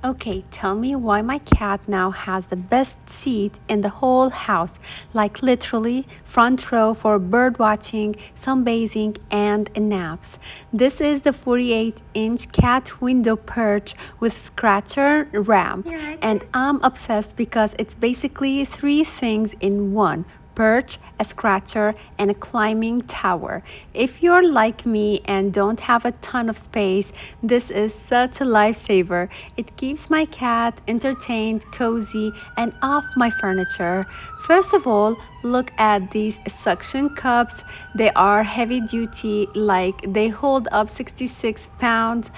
Okay, tell me why my cat now has the best seat in the whole house, like literally front row for bird watching, sunbathing, and naps. This is the 48-inch cat window perch with scratcher ramp, and I'm obsessed because it's basically three things in one: perch, a scratcher, and a climbing tower. If you're like me and don't have a ton of space, this is such a lifesaver. It keeps my cat entertained, cozy, and off my furniture. First of all, look at these suction cups. They are heavy duty, like they hold up 66 pounds,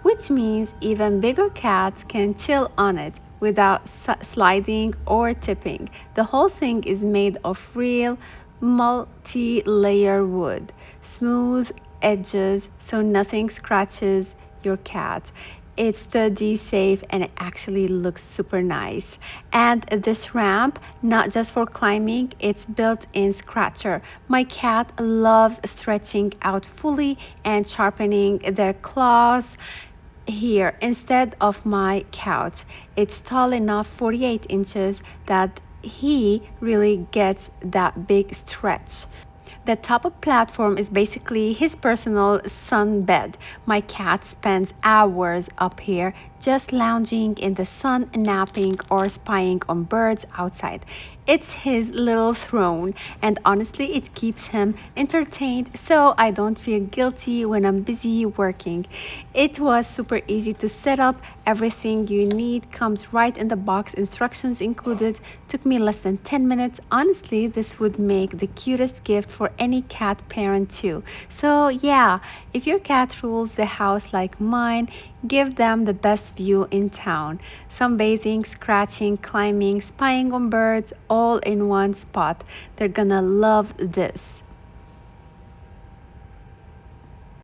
which means even bigger cats can chill on it without sliding or tipping. The whole thing is made of real multi-layer wood, smooth edges so nothing scratches your cat. It's sturdy, safe, and it actually looks super nice. And this ramp, not just for climbing, it's built-in scratcher. My cat loves stretching out fully and sharpening their claws here instead of my couch. It's tall enough, 48 inches, that he really gets that big stretch. The top of platform is basically his personal sunbed. My cat spends hours up here just lounging in the sun, napping, or spying on birds outside. It's his little throne, and honestly, it keeps him entertained so I don't feel guilty when I'm busy working. It was super easy to set up. Everything you need comes right in the box, instructions included. Took me less than 10 minutes. Honestly, this would make the cutest gift for any cat parent, too. So, yeah, if your cat rules the house like mine, give them the best view in town. Sunbathing, scratching, climbing, spying on birds, all in one spot. They're gonna love this.